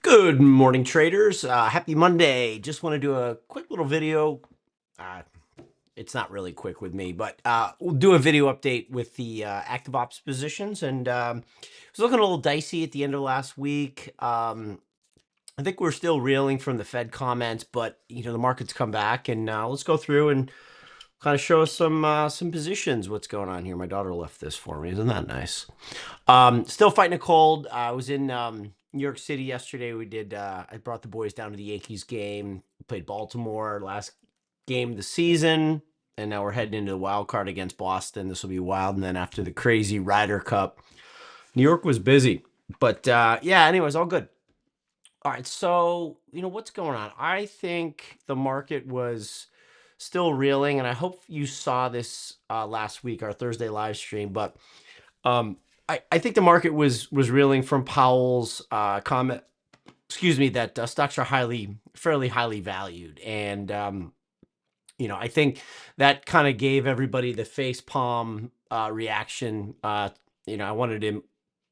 Good morning, traders. Happy Monday. Just want to do a quick little video. Uh, it's not really quick with me, but we'll do a video update with the Active Opps positions. And it was looking a little dicey at the end of last week. I think we're still reeling from the Fed comments, but the market's come back, and let's go through and kind of show us some positions. What's going on here? My daughter left this for me. Isn't that nice? Still fighting a cold. I was in New York City yesterday. I brought the boys down to the Yankees game. Played Baltimore last game of the season, and now we're heading into the wild card against Boston. This will be wild. And then after the crazy Ryder Cup, New York was busy. But yeah, anyways, all good. All right, so what's going on? I think the market was still reeling, and I hope you saw this last week, our Thursday live stream. But I think the market was reeling from Powell's comment. Excuse me, that stocks are fairly highly valued, and I think that kind of gave everybody the face palm reaction. I wanted to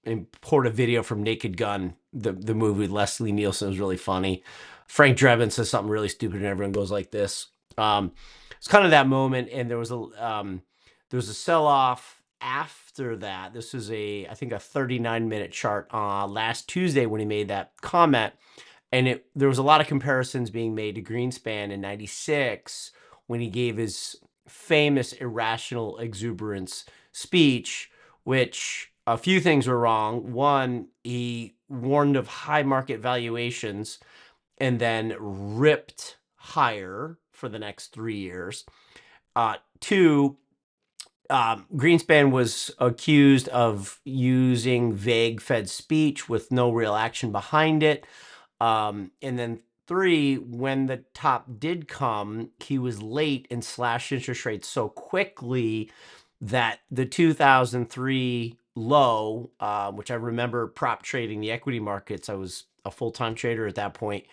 import a video from Naked Gun, the movie with Leslie Nielsen. Was really funny. Frank Drebin says something really stupid, and everyone goes like this. It's kind of that moment, and there was a sell off after that. This is I think a 39-minute chart last Tuesday when he made that comment, and there was a lot of comparisons being made to Greenspan in '96 when he gave his famous irrational exuberance speech, which a few things were wrong. One, he warned of high market valuations and then ripped higher for the next 3 years. Two, Greenspan was accused of using vague Fed speech with no real action behind it. And then three, when the top did come, he was late and slashed interest rates so quickly that the 2003 low, which I remember prop trading the equity markets. I was a full-time trader at that point.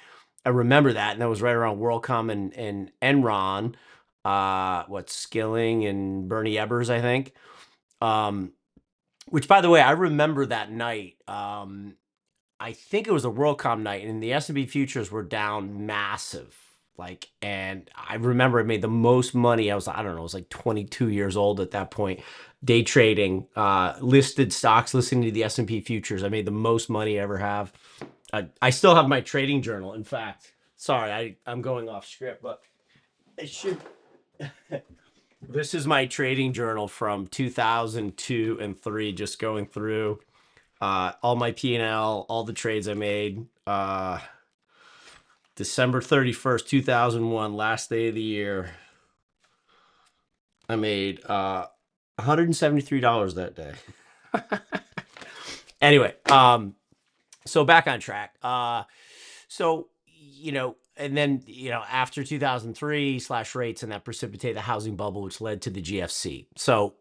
I remember that, and that was right around WorldCom and Enron. Skilling and Bernie Ebbers, I think. Which, by the way, I remember that night. I think it was a WorldCom night, and the S&P futures were down massive. And I remember I made the most money. I don't know, I was like 22 years old at that point, day trading, listed stocks, listening to the S&P futures. I made the most money I ever have. I still have my trading journal. In fact, sorry, I'm going off script, but it should. This is my trading journal from 2002 and 3, just going through all my P&L, all the trades I made. December 31st, 2001, last day of the year. I made $173 that day. Anyway, so back on track. And then, after 2003, slash rates, and that precipitated the housing bubble, which led to the GFC. So,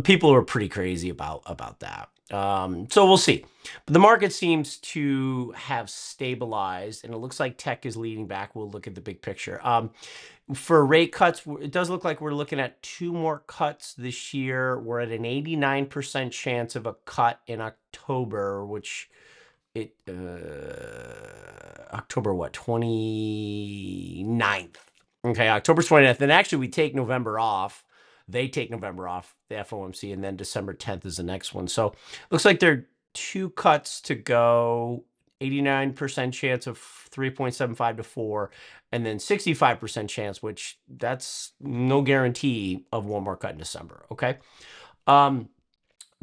people were pretty crazy about that. So we'll see. But the market seems to have stabilized, and it looks like tech is leading back. We'll look at the big picture. For rate cuts, it does look like we're looking at 2 more cuts this year. We're at an 89% chance of a cut in October, which October 29th. Okay, October 29th. And actually, we take November off. They take November off, the FOMC, and then December 10th is the next one. So looks like there are 2 cuts to go. 89% chance of 3.75 to 4, and then 65% chance, which that's no guarantee of 1 more cut in December. Okay.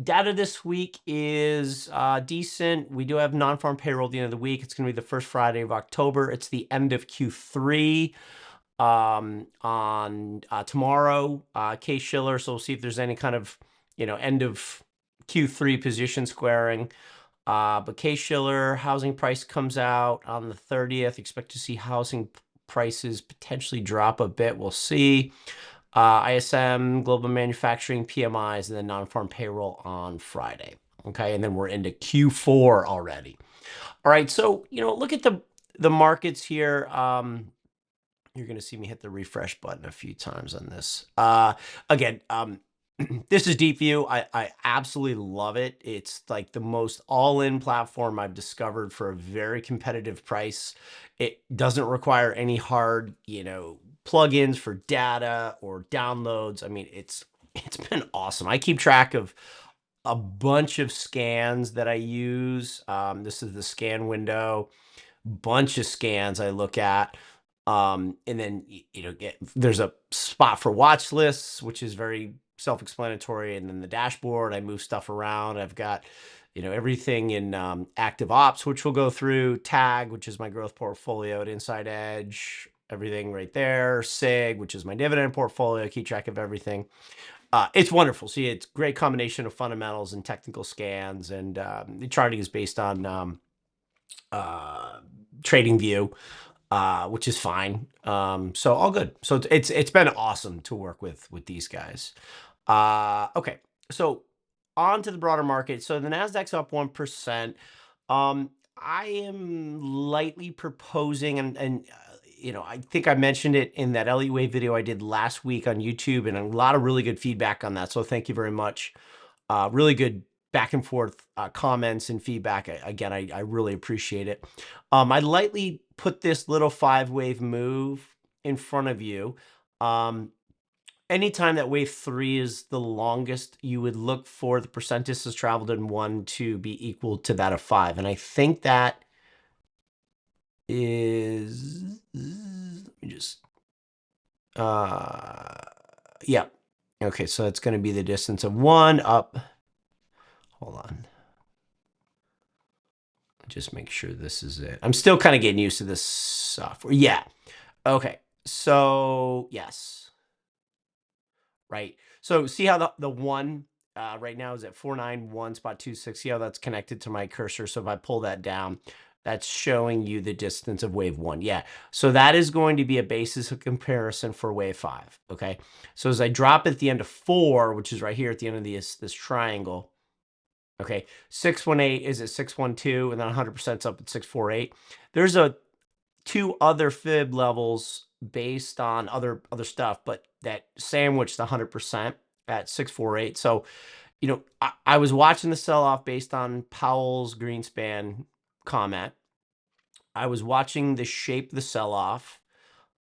Data this week is decent. We do have non-farm payroll at the end of the week. It's going to be the first Friday of October. It's the end of Q3 on tomorrow. Case-Shiller, so we'll see if there's any kind of end of Q3 position squaring. But Case-Shiller housing price comes out on the 30th. Expect to see housing prices potentially drop a bit. We'll see. ISM, global manufacturing, PMIs, and then non-farm payroll on Friday. Okay, and then we're into Q4 already. All right, so look at the markets here. You're going to see me hit the refresh button a few times on this. Again, This is Deep View. I absolutely love it. It's like the most all-in platform I've discovered for a very competitive price. It doesn't require any hard, plugins for data or downloads. I mean, it's been awesome. I keep track of a bunch of scans that I use. This is the scan window, bunch of scans I look at. And then, there's a spot for watch lists, which is very self-explanatory. And then the dashboard, I move stuff around. I've got, everything in Active Opps, which we'll go through, Tag, which is my growth portfolio at Inside Edge, everything right there, SIG, which is my dividend portfolio, keep track of everything. It's wonderful. See, it's a great combination of fundamentals and technical scans, and the charting is based on trading view, which is fine. So all good. So it's been awesome to work with these guys. Okay, so on to the broader market. So the Nasdaq's up 1%. I am lightly proposing, and I think I mentioned it in that Elliott Wave video I did last week on YouTube, and a lot of really good feedback on that. So thank you very much. Really good back and forth comments and feedback. Again, I really appreciate it. I lightly put this little 5-wave move in front of you. Anytime that wave 3 is the longest, you would look for the percent distance traveled in 1 to be equal to that of 5. And I think that is, let me just, yeah. Okay, so it's going to be the distance of 1 up. Hold on. Just make sure this is it. I'm still kind of getting used to this software. Yeah. Okay. So yes. Right. So see how the 1 right now is at 491.26. See how that's connected to my cursor. So if I pull that down, that's showing you the distance of wave 1. Yeah. So that is going to be a basis of comparison for wave 5. Okay. So as I drop at the end of 4, which is right here at the end of this triangle. Okay, 618 is at 612, and then 100% is up at 648. There's 2 other fib levels based on other stuff, but that sandwiched the 100% at 648. So, I was watching the sell-off based on Powell's Greenspan comment. I was watching the shape of the sell-off.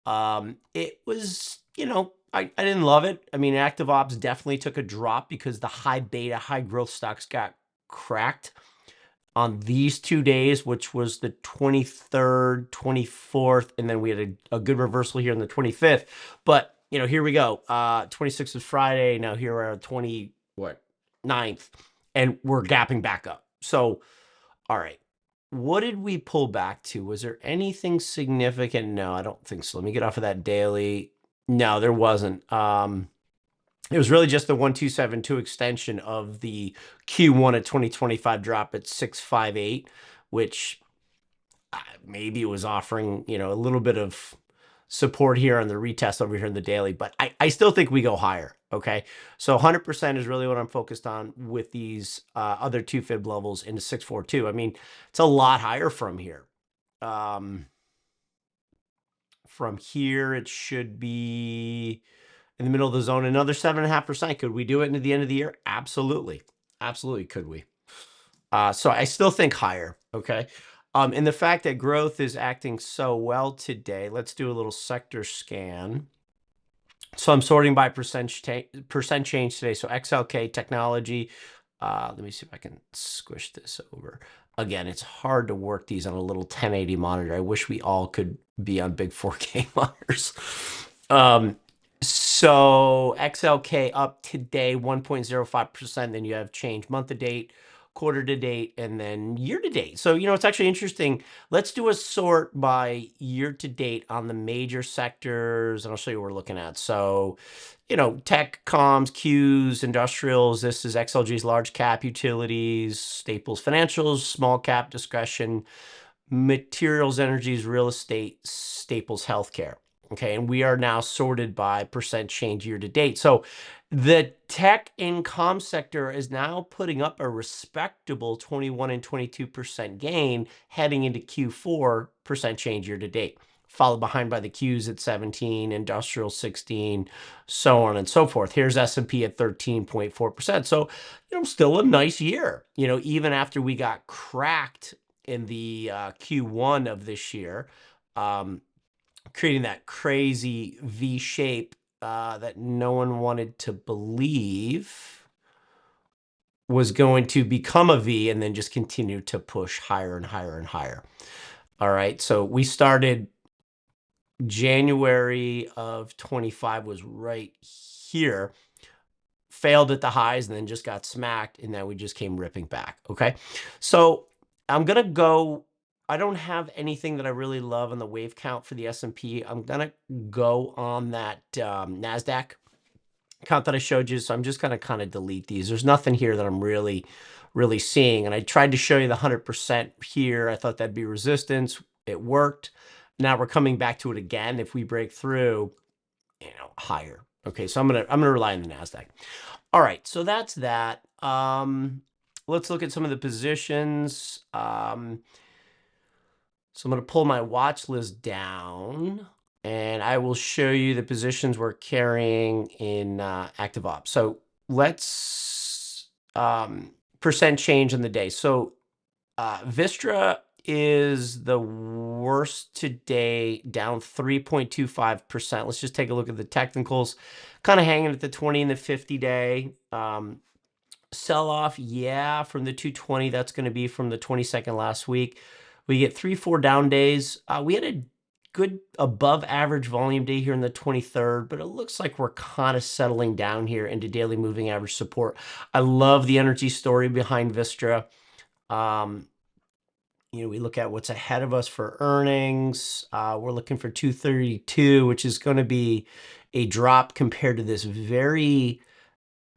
It was, I didn't love it. I mean, Active Opps definitely took a drop because the high beta, high growth stocks got cracked on these 2 days, which was the 23rd, 24th, and then we had a good reversal here on the 25th. But, here we go. 26th is Friday. Now here we're at 9th, and we're gapping back up. So, all right. What did we pull back to? Was there anything significant? No, I don't think so. Let me get off of that daily. No, there wasn't. It was really just the 1272 extension of the Q1 of 2025 drop at 658, which maybe it was offering, a little bit of support here on the retest over here in the daily, but I still think we go higher. Okay. So 100% is really what I'm focused on with these other 2 fib levels into 642. I mean, it's a lot higher from here. From here, it should be in the middle of the zone, another 7.5%. Could we do it into the end of the year? Absolutely. Absolutely. Could we? So I still think higher. Okay. And the fact that growth is acting so well today, let's do a little sector scan. So I'm sorting by percent change today. So XLK technology. Let me see if I can squish this over. Again, it's hard to work these on a little 1080 monitor. I wish we all could be on big 4K monitors. So XLK up today 1.05%. Then you have change month to date, quarter to date, and then year to date. So, it's actually interesting. Let's do a sort by year to date on the major sectors, and I'll show you what we're looking at. So, tech, comms, Qs, industrials. This is XLG's large cap, utilities, staples, financials, small cap, discretion, materials, energies, real estate, staples, healthcare. Okay, and we are now sorted by percent change year to date. So the tech and comm sector is now putting up a respectable 21 and 22% gain heading into Q4 percent change year to date. followed behind by the Qs at 17, industrial 16, so on and so forth. Here's S&P at 13.4%. So, still a nice year, even after we got cracked in the Q1 of this year, creating that crazy V shape that no one wanted to believe was going to become a V and then just continue to push higher and higher and higher. All right, so we started January of 25 was right here, failed at the highs and then just got smacked, and then we just came ripping back. Okay, so I'm gonna go. I don't have anything that I really love on the wave count for the S&P. I'm gonna go on that Nasdaq count that I showed you. So I'm just gonna kind of delete these. There's nothing here that I'm really seeing. And I tried to show you the 100% here. I thought that'd be resistance. It worked. Now we're coming back to it again. If we break through, higher. Okay, so I'm gonna rely on the Nasdaq. All right, so that's that. Let's look at some of the positions. So I'm going to pull my watch list down, and I will show you the positions we're carrying in Active Opps. So let's percent change in the day. So Vistra is the worst today, down 3.25%. Let's just take a look at the technicals, kind of hanging at the 20 and the 50 day. Sell off, yeah, from the 220. That's going to be from the 22nd last week. We get 3-4 down days. We had a good above average volume day here in the 23rd, but it looks like we're kind of settling down here into daily moving average support. I love the energy story behind Vistra. We look at what's ahead of us for earnings. We're looking for 232, which is going to be a drop compared to this very,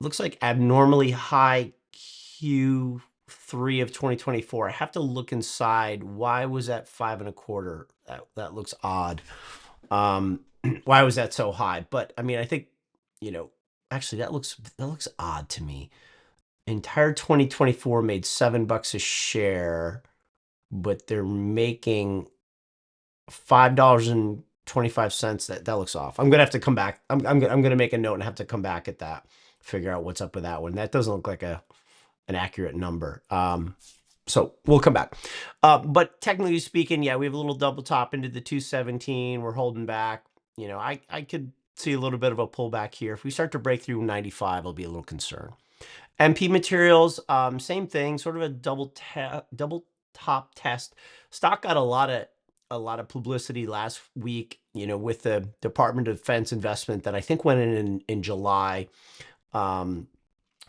looks like abnormally high Q3 of 2024. I have to look inside. Why was that 5.25? That looks odd. Why was that so high? But I mean, I think, actually that looks odd to me. Entire 2024 made $7 a share, but they're making $5.25. That looks off. I'm gonna have to come back. I'm gonna make a note and have to come back at that, figure out what's up with that one. That doesn't look like an accurate number. So we'll come back. But technically speaking, yeah, we have a little double top into the 217. We're holding back. I could see a little bit of a pullback here. If we start to break through 95, I'll be a little concerned. MP Materials, same thing, sort of a double top test. Stock got a lot of publicity last week, with the Department of Defense investment that I think went in July,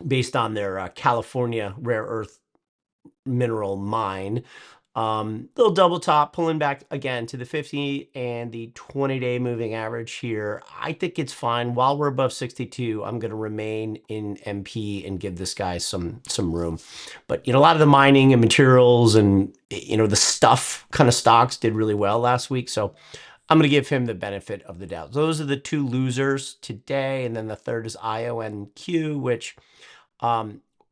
based on their California rare earth mineral mine. Little double top, pulling back again to the 50 and the 20-day moving average here. I think it's fine. While we're above 62, I'm going to remain in MP and give this guy some room. But a lot of the mining and materials and the stuff kind of stocks did really well last week, so I'm going to give him the benefit of the doubt. Those are the two losers today, and then the third is IONQ, which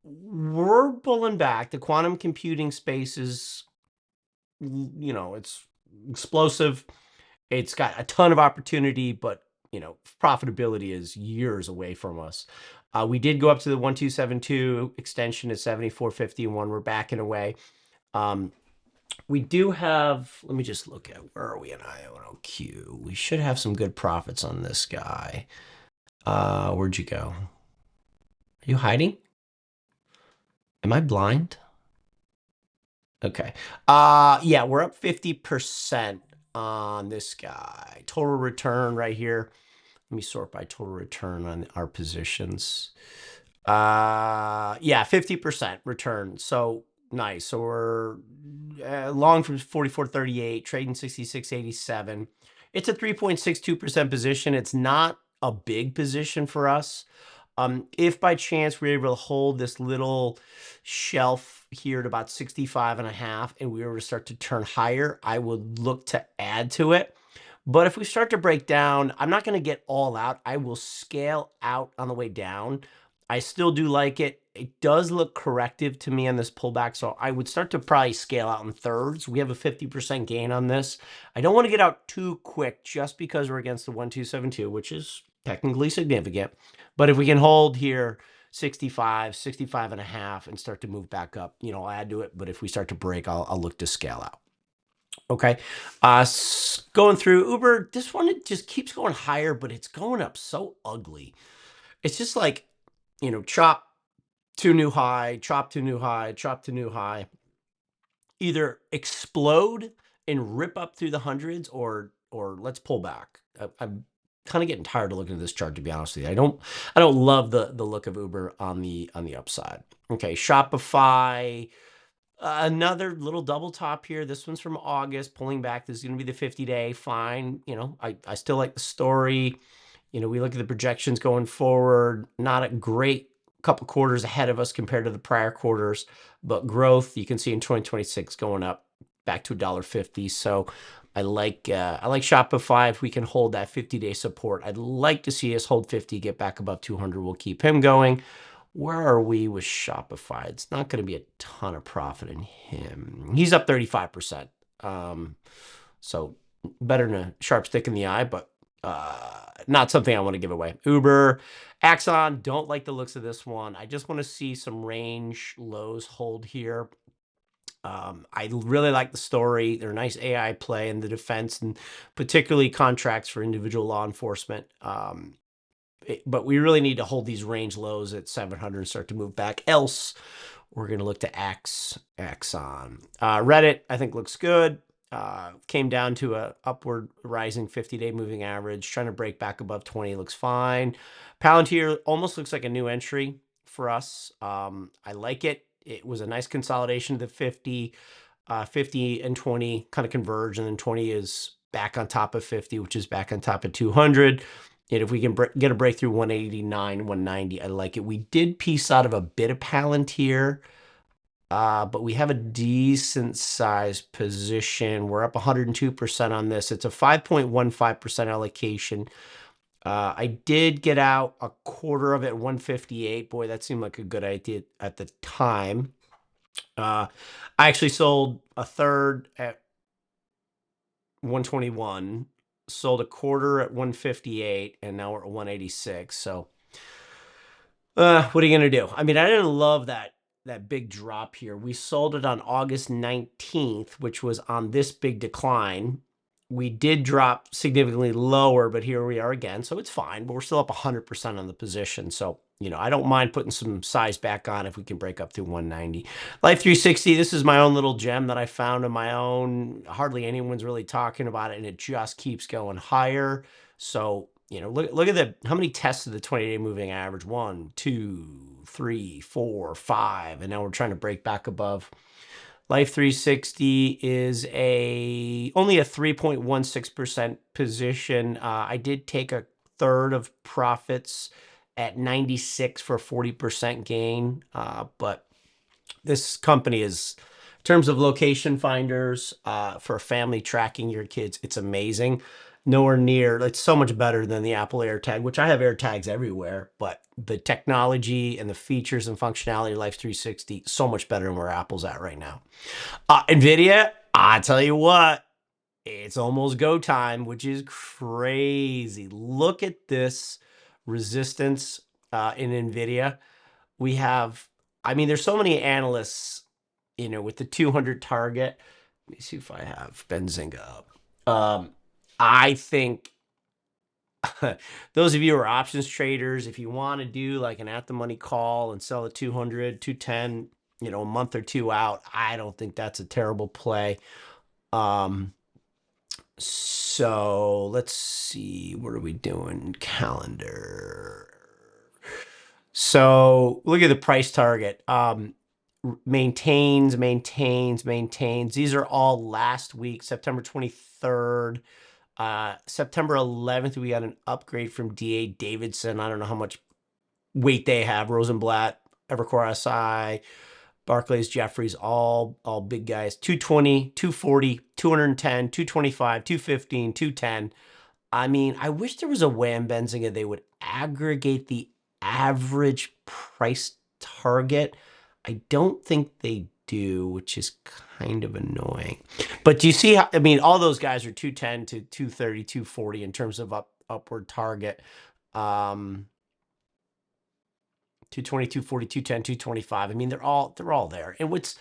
we're pulling back. The quantum computing space is, it's explosive. It's got a ton of opportunity, but profitability is years away from us. We did go up to the 1272 extension at 74.51. We're backing away. We do have, let me just look at, where are we in IONQ? We should have some good profits on this guy. Where'd you go? Are you hiding? Am I blind? Okay. Yeah, we're up 50% on this guy. Total return right here. Let me sort by total return on our positions. Yeah, 50% return. So nice. So we're long from 44.38, trading 66.87. It's a 3.62% position. It's not a big position for us. If by chance we're able to hold this little shelf here at about 65.5 and we were to start to turn higher, I would look to add to it. But if we start to break down, I'm not going to get all out. I will scale out on the way down. I still do like it. It does look corrective to me on this pullback, so I would start to probably scale out in thirds. We have a 50% gain on this. I don't want to get out too quick just because we're against the 1272, which is technically significant. But if we can hold here 65, 65 and a half and start to move back up, you know, I'll add to it. But if we start to break, I'll look to scale out. Okay. Going through Uber, this one, it just keeps going higher, but it's going up so ugly. It's just like, you know, chop to new high, chop to new high, chop to new high. Either explode and rip up through the hundreds, or let's pull back. I'm kind of getting tired of looking at this chart, to be honest with you. I don't love the look of Uber on the upside. Okay, Shopify, another little double top here. This one's from August, pulling back. This is going to be the 50-day. Fine. You know, I still like the story. You know, we look at the projections going forward, not a great couple quarters ahead of us compared to the prior quarters, but growth you can see in 2026 going up back to $1.50. So I like Shopify. If we can hold that 50-day support, I'd like to see us hold 50, get back above 200. We'll keep him going. Where are we with Shopify? It's not going to be a ton of profit in him. He's up 35%. So better than a sharp stick in the eye, but not something I want to give away. Uber, Axon, don't like the looks of this one. I just want to see some range lows hold here. I really like the story. They're a nice AI play in the defense, and particularly contracts for individual law enforcement. But we really need to hold these range lows at 700 and start to move back. Else, we're going to look to Axon. Reddit, I think, looks good. Came down to a upward rising 50-day moving average, trying to break back above 20. Looks fine. Palantir almost looks like a new entry for us. I like it. It was a nice consolidation to the 50. 50 and 20 kind of converge, and then 20 is back on top of 50, which is back on top of 200. And if we can get a breakthrough 189, 190, I like it. We did piece out of a bit of Palantir, but we have a decent sized position. We're up 102% on this. It's a 5.15% allocation. I did get out a quarter of it, 158. Boy, that seemed like a good idea at the time. I actually sold a third at 121, sold a quarter at 158, and now we're at 186. So what are you going to do? I mean, I didn't love that big drop here. We sold it on August 19th, which was on this big decline. We did drop significantly lower, but here we are again. So it's fine, but we're still up 100% on the position. So, you know, I don't mind putting some size back on if we can break up through 190. Life 360, this is my own little gem that I found on my own. Hardly anyone's really talking about it, and it just keeps going higher. So, you know, look at how many tests of the 20-day moving average. 1, 2, 3, 4, 5, and now we're trying to break back above. Life 360 is only a 3.16% position. I did take a third of profits at 96 for a 40% gain. But this company is, in terms of location finders, for family tracking your kids, it's amazing. Nowhere near, it's so much better than the Apple AirTag, which I have AirTags everywhere, but the technology and the features and functionality of Life 360, so much better than where Apple's at right now. NVDA, I tell you what, it's almost go time, which is crazy. Look at this resistance in NVIDIA. We have, I mean, there's so many analysts, you know, with the 200 target. Let me see if I have Benzinga up. I think those of you who are options traders, if you want to do like an at-the-money call and sell at 200, 210, you know, a month or two out, I don't think that's a terrible play. So let's see, what are we doing? Calendar. So look at the price target. Maintains. These are all last week, September 23rd. September 11th, we got an upgrade from D.A. Davidson. I don't know how much weight they have. Rosenblatt, Evercore SI, Barclays, Jefferies, all big guys. 220, 240, 210, 225, 215, 210. I mean, I wish there was a way in Benzinga they would aggregate the average price target? I don't think they do, which is kind of annoying. But do you see how, I mean, all those guys are 210 to 230, 240 in terms of upward target. 220, 240, 210, 225. I mean, they're all there. And what's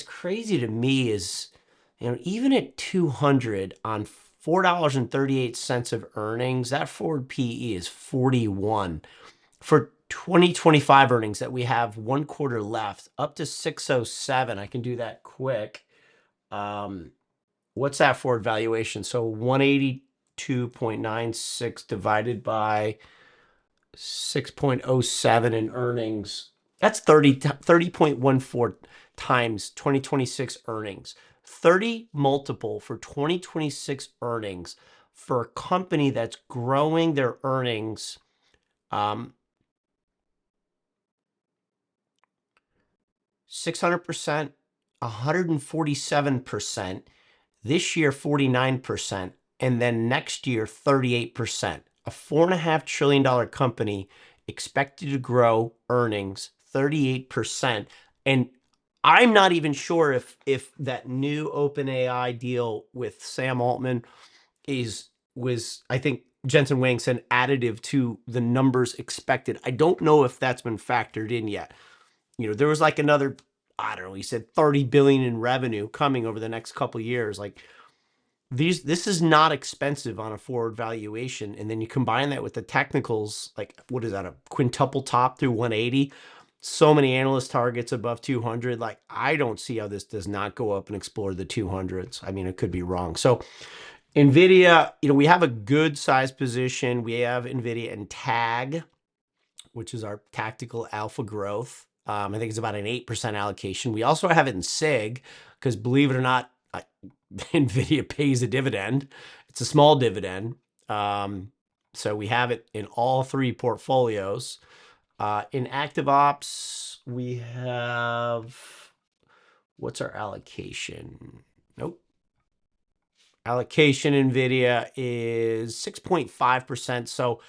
crazy to me is, even at 200 on $4.38 of earnings, that forward PE is 41. For 2025 earnings that we have 1 quarter left, up to 607. I can do that quick. What's that forward valuation? So 182.96 divided by 6.07 in earnings. That's 30.14 times 2026 earnings. 30 multiple for 2026 earnings for a company that's growing their earnings 600%, 147%, this year 49%, and then next year 38%. A $4.5 trillion company expected to grow earnings 38%. And I'm not even sure if that new OpenAI deal with Sam Altman was I think Jensen Huang said additive to the numbers expected. I don't know if that's been factored in yet. There was like another, I don't know, he said 30 billion in revenue coming over the next couple of years. Like this is not expensive on a forward valuation. And then you combine that with the technicals, like what is that, a quintuple top through 180? So many analyst targets above 200. Like I don't see how this does not go up and explore the 200s. I mean, it could be wrong. So NVIDIA, we have a good size position. We have NVIDIA and TAG, which is our tactical alpha growth. I think it's about an 8% allocation. We also have it in SIG because, believe it or not, NVIDIA pays a dividend. It's a small dividend. So we have it in all 3 portfolios. In Active Opps, we have, what's our allocation? Nope. Allocation NVIDIA is 6.5%. So,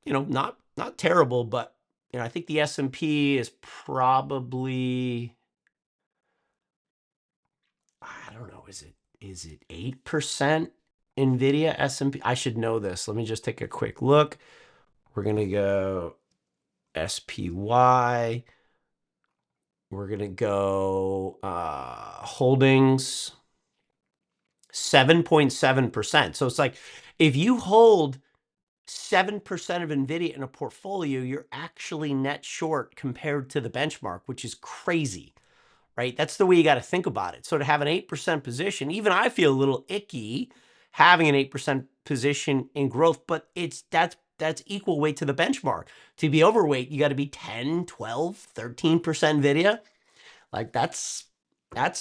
not terrible, but I think the S&P is probably, I don't know, is it 8% NVIDIA S&P? I should know this. Let me just take a quick look. We're going to go SPY. We're going to go holdings, 7.7%. So it's like if you hold 7% of NVIDIA in a portfolio, you're actually net short compared to the benchmark, which is crazy, right? That's the way you got to think about it. So to have an 8% position, even I feel a little icky having an 8% position in growth, but that's equal weight to the benchmark. To be overweight, you got to be 10, 12, 13% NVIDIA. Like that's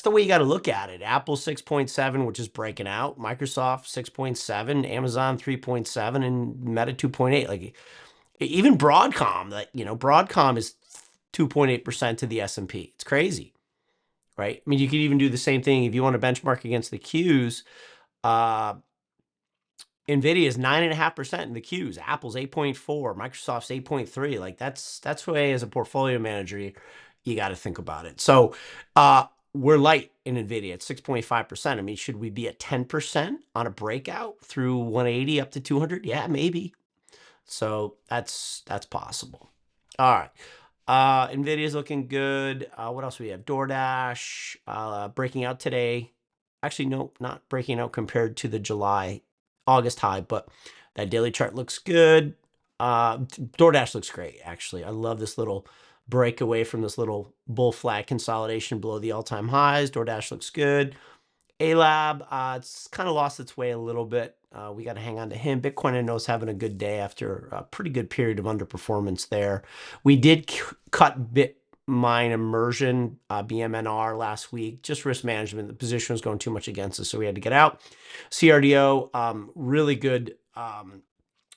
the way you got to look at it. Apple 6.7, which is breaking out. Microsoft 6.7, Amazon 3.7, and Meta 2.8. Like even Broadcom, Broadcom is 2.8% to the S&P. It's crazy, right? I mean, you could even do the same thing if you want to benchmark against the Qs. NVIDIA is 9.5% in the Qs. Apple's 8.4. Microsoft's 8.3. Like that's the way as a portfolio manager you got to think about it. So we're light in NVIDIA at 6.5%. I mean, should we be at 10% on a breakout through 180 up to 200? Yeah, maybe. So that's possible. All right. NVIDIA is looking good. What else do we have? DoorDash breaking out today. Actually, no, not breaking out compared to the August high, but that daily chart looks good. DoorDash looks great, actually. I love this little break away from this little bull flag consolidation below the all-time highs. DoorDash looks good. A-Lab, it's kind of lost its way a little bit. We got to hang on to him. Bitcoin, I know, is having a good day after a pretty good period of underperformance there. We did cut Bitmine immersion, BMNR, last week. Just risk management. The position was going too much against us, so we had to get out. CRDO, really good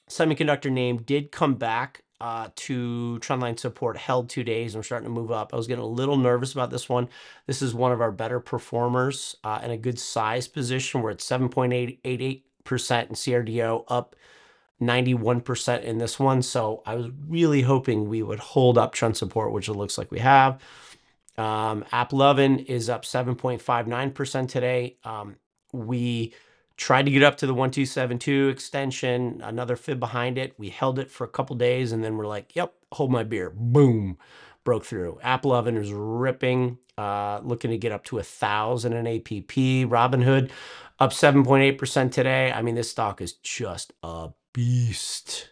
semiconductor name, did come back to trendline support, held 2 days, and we're starting to move up. I was getting a little nervous about this one. This is one of our better performers in a good size position. We're at 7.88% in CRDO, up 91% in this one. So I was really hoping we would hold up trend support, which it looks like we have. App 11 is up 7.59% today. We tried to get up to the 1272 extension, another fib behind it. We held it for a couple days and then we're like, yep, hold my beer. Boom, broke through. App 11 is ripping, looking to get up to 1,000 in APP. Robinhood up 7.8% today. I mean, this stock is just a beast.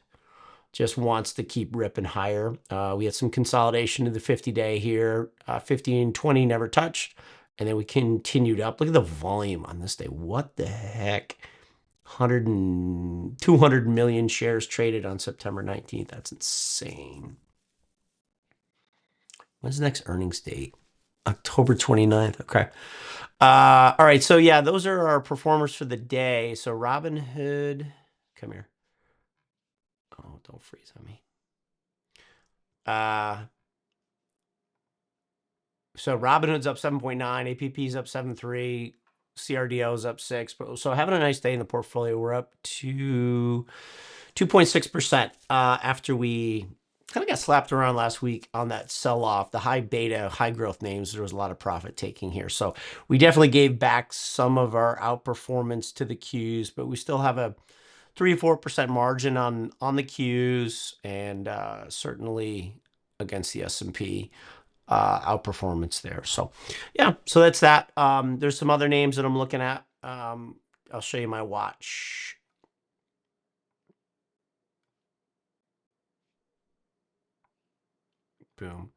Just wants to keep ripping higher. We had some consolidation to the 50-day here. 50 and 20 never touched. And then we continued up. Look at the volume on this day. What the heck? 200 million shares traded on September 19th. That's insane. When's the next earnings date? October 29th. Okay. All right. So yeah, those are our performers for the day. So Robinhood, come here. Oh, don't freeze on me. So Robinhood's up 7.9, APP's up 7.3, CRDO's up 6. So having a nice day in the portfolio. We're up to 2.6% after we kind of got slapped around last week on that sell-off. The high beta, high growth names, there was a lot of profit taking here. So we definitely gave back some of our outperformance to the Qs, but we still have a 3 or 4% margin on the Qs, and certainly against the S&P outperformance there. So yeah, so that's that. There's some other names that I'm looking at. I'll show you my watch. Boom.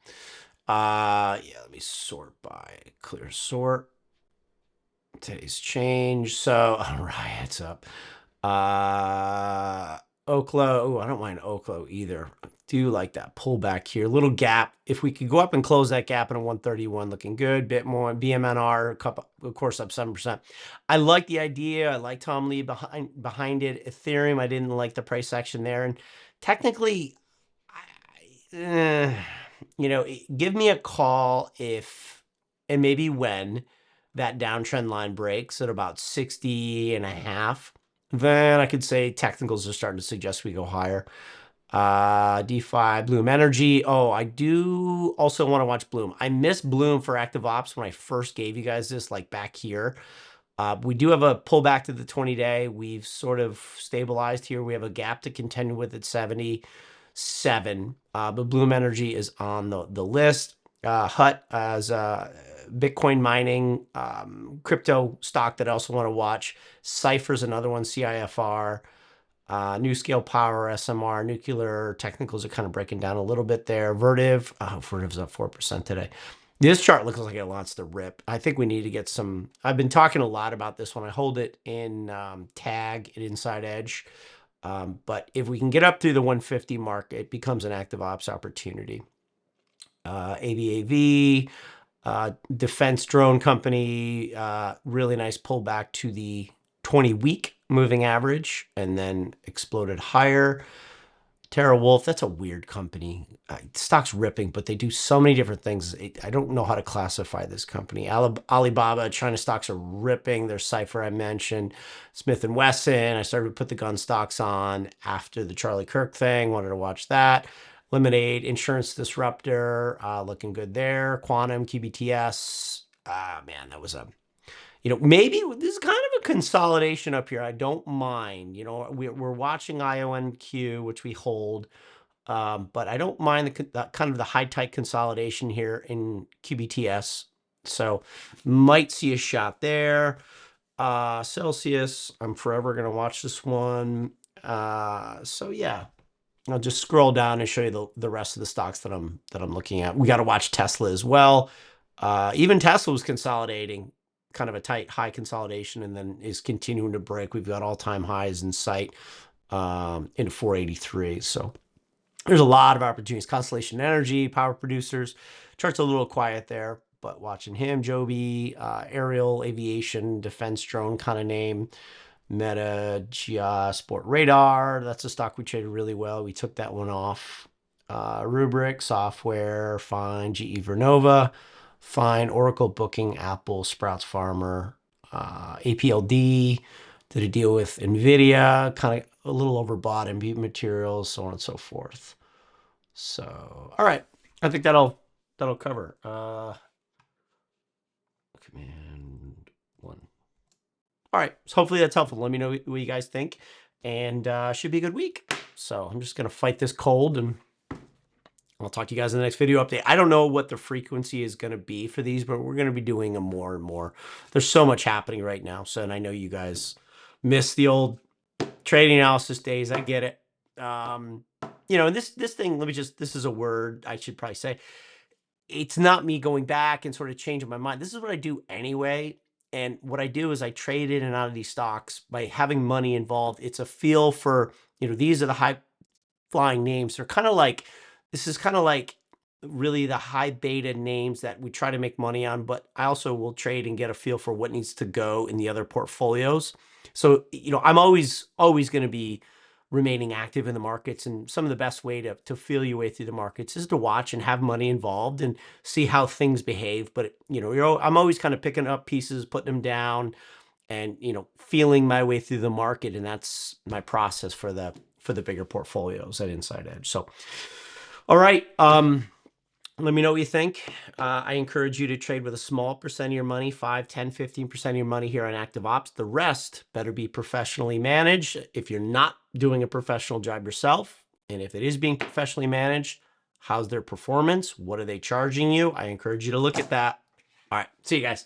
Yeah, let me sort by clear sort. Today's change. So all right, it's up. Oklo. Oh, I don't mind Oklo either. I do like that pullback here. Little gap. If we could go up and close that gap in a 131, looking good. Bit more. BMNR, of course, up 7%. I like the idea. I like Tom Lee behind it. Ethereum, I didn't like the price action there. And technically, you know, give me a call if, and maybe when, that downtrend line breaks at about 60.5. Then I could say technicals are starting to suggest we go higher. DeFi, Bloom Energy. Oh, I do also want to watch Bloom. I missed Bloom for Active Opps when I first gave you guys this, like back here. We do have a pullback to the 20-day. We've sort of stabilized here. We have a gap to contend with at 77. But Bloom Energy is on the list. Hut as Bitcoin mining, crypto stock that I also want to watch. Cypher's another one, CIFR. New Scale Power, SMR, nuclear technicals are kind of breaking down a little bit there. Vertiv, Vertiv's up 4% today. This chart looks like it wants to rip. I think we need to get some, I've been talking a lot about this one. I hold it in tag at Inside Edge. But if we can get up through the 150 mark, it becomes an active ops opportunity. AVAV, defense drone company, really nice pullback to the 20-week moving average and then exploded higher. TeraWulf, that's a weird company. Stock's ripping, but they do so many different things. I don't know how to classify this company. Alibaba, China stocks are ripping. There's Cipher I mentioned. Smith & Wesson, I started to put the gun stocks on after the Charlie Kirk thing. Wanted to watch that. Lemonade, Insurance Disruptor, looking good there. Quantum, QBTS. Man, that was a... You know, maybe this is kind of a consolidation up here. I don't mind. You know, we're watching IONQ, which we hold, but I don't mind the kind of the high tight consolidation here in QBTS. So might see a shot there. Celsius, I'm forever going to watch this one. So yeah, I'll just scroll down and show you the rest of the stocks that I'm looking at. We got to watch Tesla as well. Even Tesla was consolidating, kind of a tight high consolidation, and then is continuing to break. We've got all-time highs in sight into 483. So there's a lot of opportunities. Constellation Energy, power producers. Chart's a little quiet there, but watching him. Joby, aerial, aviation, defense drone kind of name. Meta, Gia, Sport Radar. That's a stock we traded really well. We took that one off. Rubrik, software, fine. GE Vernova, fine. Oracle Booking, Apple, Sprouts Farmer, APLD, Did a deal with NVDA, kind of a little overbought, NB materials, so on and so forth. So, all right, I think that'll cover. Command 1. All right, so hopefully that's helpful. Let me know what you guys think, and should be a good week. So I'm just gonna fight this cold, and I'll talk to you guys in the next video update. I don't know what the frequency is going to be for these, but we're going to be doing them more and more. There's so much happening right now. So, and I know you guys miss the old trading analysis days. I get it. You know, and this thing, this is a word I should probably say. It's not me going back and sort of changing my mind. This is what I do anyway. And what I do is I trade in and out of these stocks by having money involved. It's a feel for, you know, these are the high flying names. They're kind of like, this is kind of like really the high beta names that we try to make money on, but I also will trade and get a feel for what needs to go in the other portfolios. So, you know, I'm always going to be remaining active in the markets, and some of the best way to feel your way through the markets is to watch and have money involved and see how things behave. But, you know, I'm always kind of picking up pieces, putting them down, and, you know, feeling my way through the market. And that's my process for the bigger portfolios at Inside Edge. So, all right. Let me know what you think. I encourage you to trade with a small percent of your money, 5, 10, 15% of your money here on Active Ops. The rest better be professionally managed. If you're not doing a professional job yourself, and if it is being professionally managed, how's their performance? What are they charging you? I encourage you to look at that. All right. See you guys.